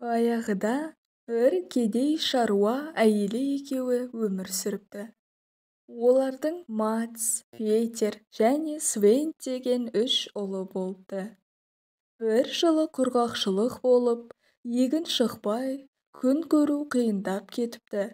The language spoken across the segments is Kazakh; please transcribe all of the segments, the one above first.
Баяғыда бір кедей шаруа әйелі екеуі өмір сүріпті. Олардың Мац, Петер және Свен деген үш ұлы болыпты. Bir жылы құрғақшылық болып, егін шықпай, күн көру қиындап кетіпті.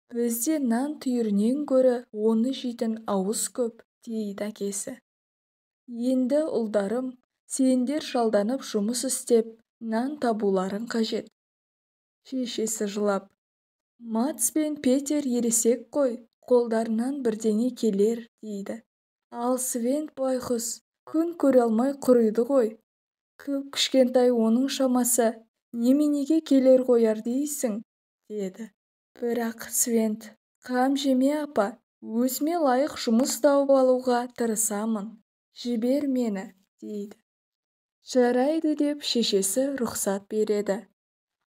Бізде нан түйірінен гөрі оны жейтін ауыз көп, дейді әкесі. Енді ұлдарым, сендер жалданып жұмыс істеп, нан табуларың қажет. Шешесі жылап, Мац пен Петер ересек қой, қолдарынан бірдеңе келер, дейді. Ал Свен байғұс күн көре алмай құриды ғой. Кішкентай оның шамасы неменеге келер қояр дейсің, деді. Бірақ Свен, қам жеме апа, өзіме лайық жұмыс тауып алуға тырысамын. Жібер мені, дейді. Жарайды деп шешесі рұқсат береді.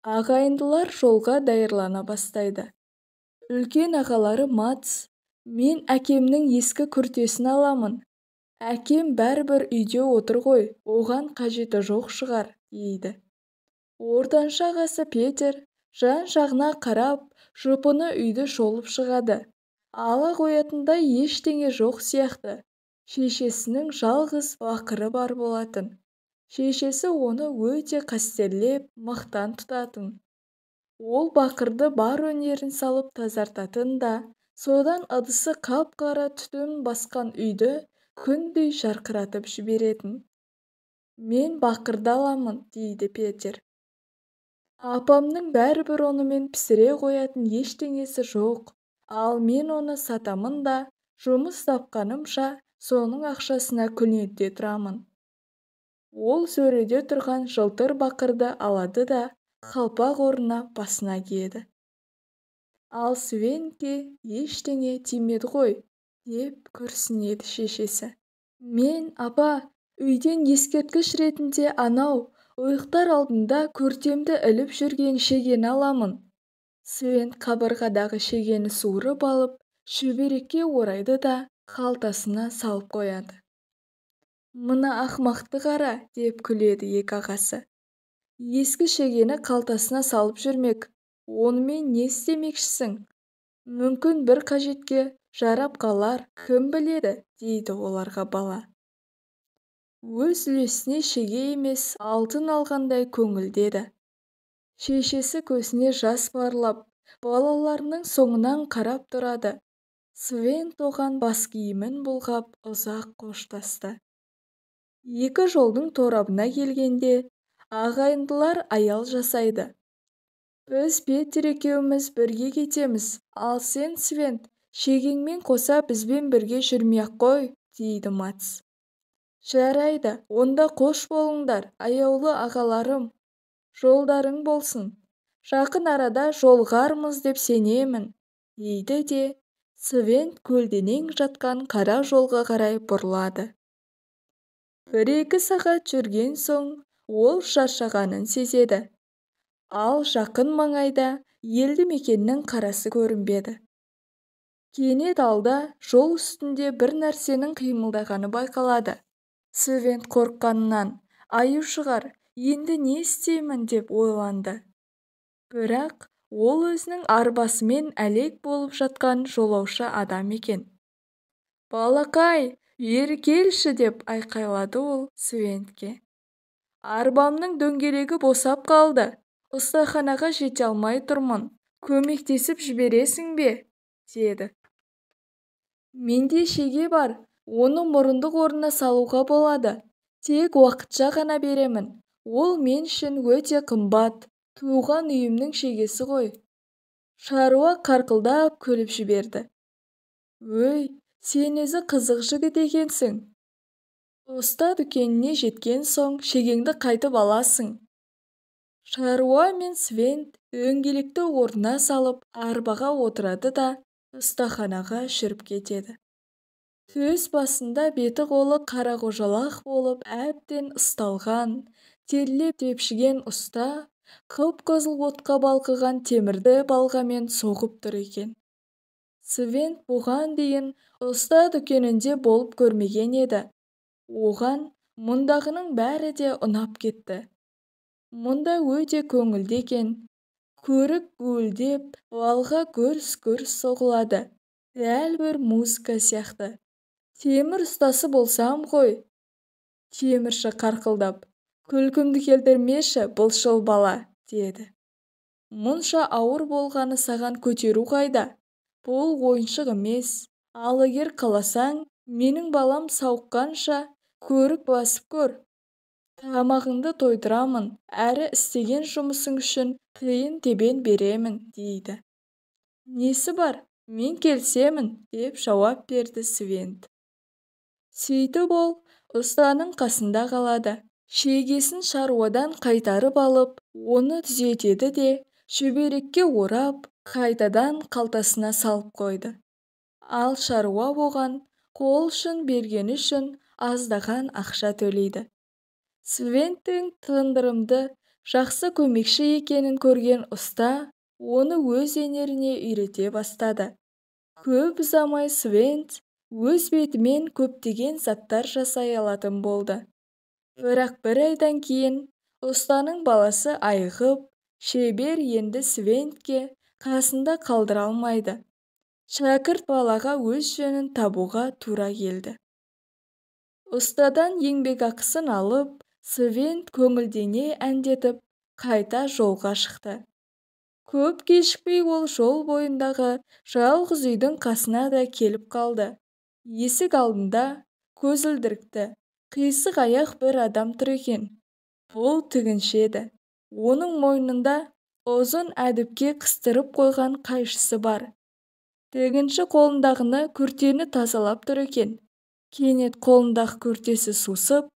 Ағайындылар жолға даярлана бастайды. Үлкен ағалары Мац, мен әкемнің ескі күртесін аламын. Әкем бәрібір үйде отыр ғой, оған қажеті жоқ шығар, дейді. Ортаншы ағасы Петер жан-жағына қарап, жұпыны үйді шолып шығады. Ала қоятындай ештеңе жоқ сияқты. Шешесінің жалғыз бақыры бар болатын. Шешесі оны өте қастерлеп, мақтан тұтатын. Ол бақырды бар өнерін салып тазартатын да, содан ыдысы қап-қара түтін басқан үйді күндей жарқыратып жіберетін. Мен бақырды аламын, дейді Петер. Апамның бәрібір онымен пісіре қоятын ештеңесі жоқ, ал мен оны сатамын да, жұмыс тапқанымша соның ақшасына күнелте тұрамын. Ол сөреде тұрған жылтыр бақырды алады да, қалпақ орнына басына киеді. Ал Свенке ештеңе тимеді ғой, деп күрсінеді шешесі. Мен, апа, үйден ескерткіш ретінде анау, ұйықтар алдында көртемді іліп жүрген шегені аламын. Свен қабырғадағы шегені суырып алып, шүберекке орайды да, қалтасына салып қояды. Мына ақмақты қара, деп күледі екі ағасы. Ескі шегені қалтасына салып жүрмек, онымен не істемекшісің? Мүмкін бір қажетке жарап қалар, кім біледі, дейді оларға бала. Өз үлесіне шеге емес, алтын алғандай көңілдеді. Шешесі көзіне жас парлап, балаларының соңынан қарап тұрады. Свен оған бас киімін бұлғап ұзақ қоштасты. Екі жолдың торабына келгенде, ағайындылар аял жасайды. Біз Петер екеуміз бірге кетеміз, ал сен, Свен, шегеңмен қоса бізбен бірге жүрмей-ақ қой, дейді Мац. Жарайды, онда қош болыңдар, аяулы ағаларым, жолдарың болсын. Жақын арада жолығармыз деп сенемін, дейді де, Свен көлденең жатқан қара жолға қарай бұрылады. Бір-екі сағат жүрген соң, ол шаршағанын сезеді. Ал жақын маңайда елді мекеннің қарасы көрінбеді. Кенет алда жол үстінде бір нәрсенің қимылдағаны байқалады. Свен қорыққанынан, аю шығар, енді не істеймін деп ойланды. Бірақ ол өзінің арбасымен әлек болып жатқан жолаушы адам екен. Балақай, бері келші деп айқайлады ол Свенге. Арбамның дөңгелегі босап қалды. Ұстаханаға жете алмай тұрмын. Көмектесіп жібересің бе? Деді. Менде шеге бар, оны мұрындық орнына салуға болады. Тек уақытша ғана беремін. Ол мен үшін өте қымбат. Туған үйімнің шегесі ғой. Шаруа қарқылдап күліп жіберді. Өй, сен өзі қызық жігіт екенсің. Ұста дүкеніне жеткен соң шегеңді қайтып аласың. Шаруа мен Свен дөңгелекті орнына салып арбаға отырады да ұстаханаға жүріп кетеді. Төс басында беті қолы қарақожалақ болып әбден ысталған, терлеп тепшіген ұста қып-қызыл отқа балқыған темірді балғамен соғып тұр екен. Свен бұған дейін ұста дүкенінде болып көрмеген еді. Оған мұндағының бәрі де ұнап кетті. Мұнда өте көңілді екен. Көрік гуілдеп, алға гүрс-гүрс соғылады. Дәл бір музыка сияқты. Темір ұстасы болсам ғой. Темірші қарқылдап, күлкімді келтірмеші, бұлшыл бала, деді. Мұнша ауыр болғаны саған көтеру қайда? Бұл ойыншық емес. Ал егер қаласаң, менің балам сауыққанша көрік басып көр. Тамағыңды тойдырамын, әрі істеген жұмысың үшін тиын тебен беремін, дейді. Несі бар? Мен келсемін, деп жауап берді Свент. Сөйтіп ол ұстаның қасында қалады. Шегесін шаруадан қайтарып алып, оны түзетеді де, шүберекке орап, қайтадан қалтасына салып қойды. Ал шаруа оған қол ұшын бергені үшін аздаған ақша төлейді. Свенттің тындырымды жақсы көмекші екенін көрген ұста оны өз өнеріне үйрете бастады. Көп ұзамай Свент өз бетімен көптеген заттар жасай алатын болды. Бірақ бір айдан кейін ұстаның баласы айығып, шебер енді Свентке қасында қалдыра алмайды. Шәкірт балаға өз жөнін табуға тура келді. Ұстадан еңбекақысын алып, Свент көңілдене әндетіп, қайта жолға шықты. Көп кешікпей ол жол бойындағы жалғыз үйдің қасына да келіп қалды. Есік алдында көзілдірікті, қисық аяқ бір адам тұр екен. Бұл тігінші еді. Оның мойнында ұзын әдіпке қыстырып қойған қайшысы бар. Тігінші қолындағыны күртені тазалап тұр екен. Кенет қолындағы күртесі сусып,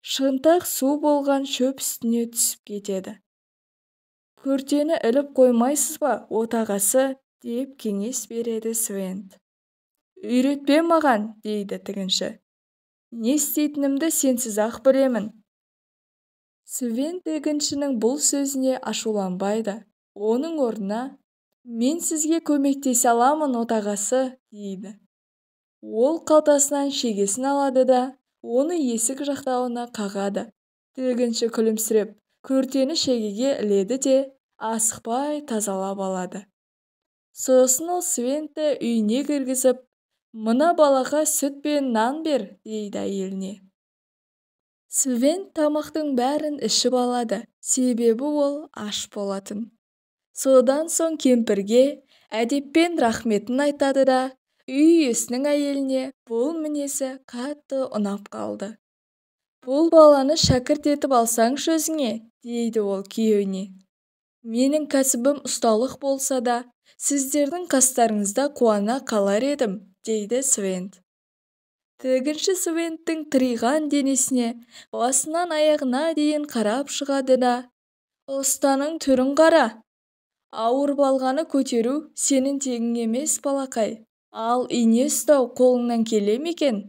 шынтақ су болған шөп үстіне түсіп кетеді. Күртені іліп қоймайсыз ба, отағасы, деп кеңес береді Свент. Үйретпе маған, дейді тігінші. Не істейтінімді сенсіз ақ білемін. Свент тігіншінің бұл сөзіне ашуланбайды. Оның орнына, мен сізге көмектесе аламын, отағасы, дейді. Ол қалтасынан шегесін алады да, оны есік жақтауына қағады. Тігінші күлімсіреп, күртені шегеге іледі де, асықпай тазалап алады. Сосын ол Свентті үйіне кіргізіп, мына балаға сүт пен нан бер, дейді әйеліне. Свент тамақтың бәрін ішіп алады, себебі ол аш болатын. Содан соң кемпірге әдеппен рахметін айтады да, үй иесінің әйеліне бұл мінезі қатты ұнап қалды. Бұл баланы шәкірт етіп алсаңшы өзіңе, дейді ол күйеуіне. Менің кәсібім ұсталық болса да, сіздердің қастарыңызда қуана қалар едім, дейді Свент. Тігінші Свенттің тыриған денесіне басынан аяғына дейін қарап шығады да, ұстаның түрін қара. Ауыр балғаны көтеру сенің тегің емес, балақай. Ал ине ұстау қолыңнан келе ме екен?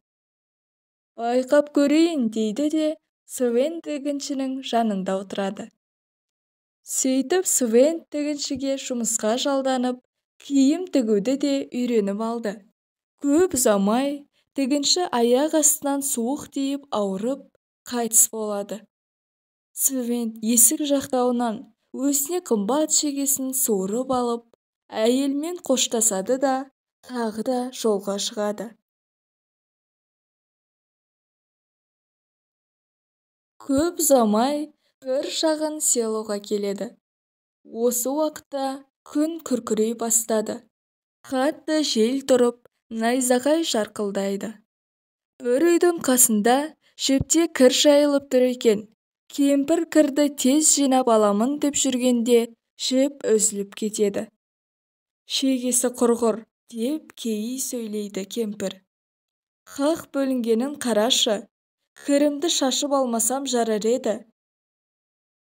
Байқап көрейін, дейді де, Свент тігіншінің жанында отырады. Сөйтіп Свент тігіншіге жұмысқа жалданып, киім тігуді де үйреніп алды. Көп ұзамай тігінші аяқ астынан суық тиіп ауырып, қайтыс болады. Свент есік жақтауынан өзіне қымбат шегесін суырып алып, әйелмен қоштасады да, тағы да жолға шығады. Көп ұзамай бір шағын селоға келеді. Осы уақытта күн күркірей бастады. Қатты жел тұрып, найзағай жарқылдайды. Бір үйдің қасында шөпте кір жайылып тұр екен. Кемпір кірді тез жинап аламын деп жүргенде шөп үзіліп кетеді. Шегесі құрғыр, деп кейи сөйлейді кемпір. Қақ бөлінгенін қарашы, кірімді шашып алмасам жарар еді.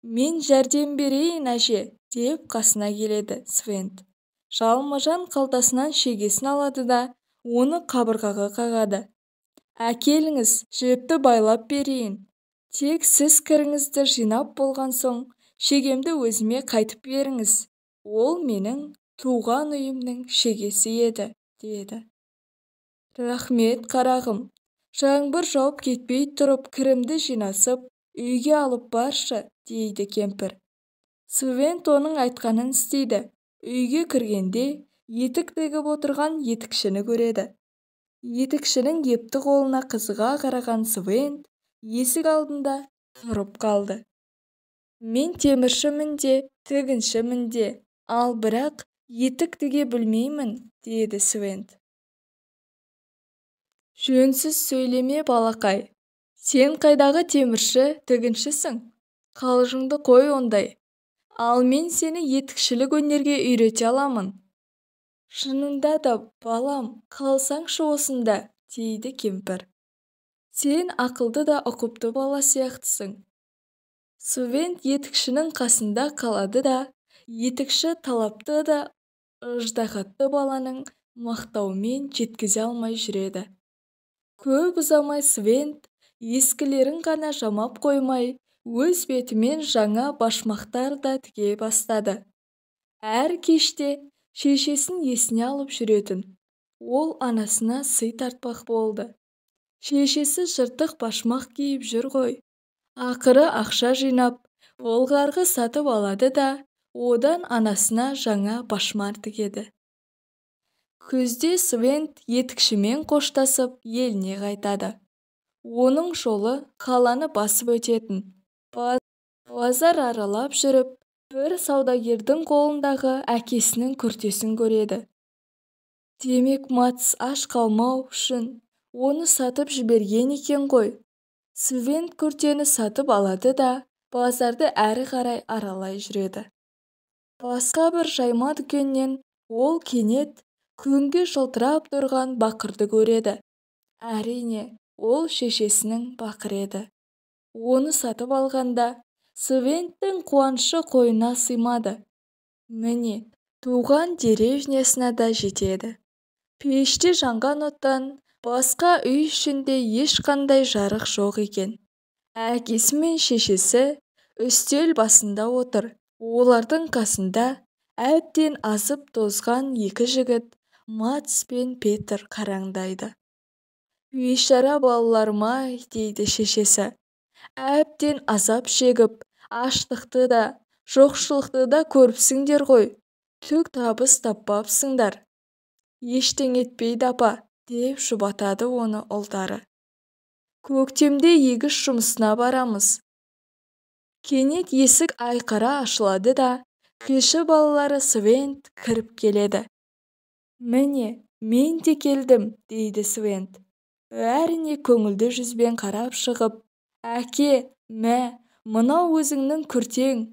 Мен жәрдем берейін, әже, деп қасына келеді Свент. Жалма-жан қалтасынан шегесін алады да, оны қабырғаға қағады. Әкеліңіз, жіпті байлап берейін. Тек сіз кіріңізді жинап болған соң, шегемді өзіме қайтып беріңіз. Ол менің туған үйімнің шегесі еді, деді. Рахмет, қарағым. Жаңбыр жауып кетпей тұрып, кірімді жинасып, үйге алып баршы, дейді кемпір. Свент оның айтқанын істейді. Үйге кіргенде етік тігіп отырған етікшіні көреді. Етікшінің епті қолына қызыға қараған Свент есік алдында тұрып қалды. Мен теміршімін де, тігіншімін де, ал бірақ етік тіге білмеймін, деді Свент. Жөнсіз сөйлеме, балақай. Сен қайдағы темірші, тігіншісің? Қалжыңды қой ондай. Ал мен сені етікшілік өнерге үйрете аламын. Шынында да, балам, қалсаңшы осында, дейді кемпір. Сен ақылды да ұқыпты бала сияқтысың. Свент етікшінің қасында қалады да, етікші талапты да ыждағатты баланың мақтауымен жеткізе алмай жүреді. Көп ұзамай Свент ескілерін ғана жамап қоймай, өз бетімен жаңа башмақтар да тіге бастады. Әр кеште шешесін есіне алып жүретін. Ол анасына сый тартпақ болды. Шешесі жыртық башмақ киіп жүр ғой. Ақыры ақша жинап, болғарғы сатып алады да, одан анасына жаңа башмақ тігеді. Күзде Свент етікшімен қоштасып еліне қайтады. Оның жолы қаланы басып өтетін. Базар аралап жүріп, бір саудагердің қолындағы әкесінің күртесін көреді. Демек Матс аш қалмау үшін оны сатып жіберген екен ғой. Свент күртені сатып алады да, базарды әрі қарай аралай жүреді. Басқа бір жайма дүкеннен ол кенет күнге жылтырап тұрған бақырды көреді. Әрине, ол шешесінің бақыры еді. Оны сатып алғанда Свенттің қуанышы қойнына сыймады. Міне, туған деревнясына да жетеді. Пеште жанған оттан басқа үй ішінде ешқандай жарық жоқ екен. Әкесі мен шешесі үстел басында отыр. Олардың қасында әбден азып тозған екі жігіт, Матс пен Петр, қараңдайды. Бейшара балаларым-ай, дейді шешесі. Әбден азап шегіп, аштықты да, жоқшылықты да көріпсіңдер ғой. Түк табыс таппапсыңдар. Ештең етпейді апа, деп жұбатады оны ұлдары. Көктемде егіс жұмысына барамыз. Кенет есік айқара ашылады да, кіші балалары Свент кіріп келеді. Міне, мен де келдім, дейді Свент. Бәріне көңілді жүзбен қарап шығып, әке, мә, мынау өзіңнің күртең.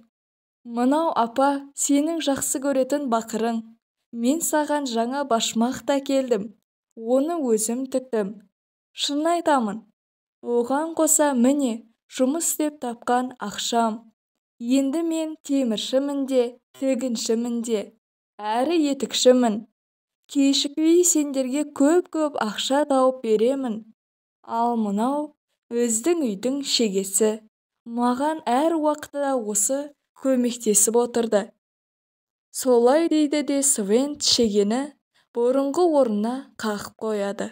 Мынау апа, сенің жақсы көретін бақырың. Мен саған жаңа башмақ та келдім. Оны өзім тіктім. Шын айтамын. Оған қоса міне, жұмыс деп тапқан ақшам. Енді мен теміршімін де, тігіншімін де, әрі етікшімін. Кешікпей сендерге көп-көп ақша тауып беремін. Ал мынау біздің үйдің шегесі. Маған әр уақытта осы көмектесіп отырды. Солай дейді де Свент шегені бұрынғы орнына қағып қояды.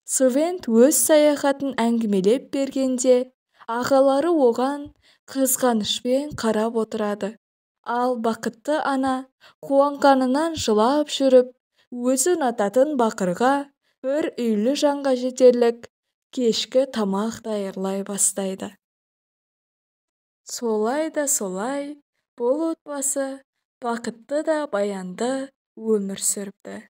Свент өз саяхатын әңгімелеп бергенде, ағалары оған қызғанышпен қарап отырады. Ал бақытты ана қуанғанынан жылап жүріп, өзі ұнататын бақырға бір үйлі жанға жетерлік кешкі тамақ даярлай бастайды. Солай да солай, бұл отбасы бақытты да баянды өмір сүріпті.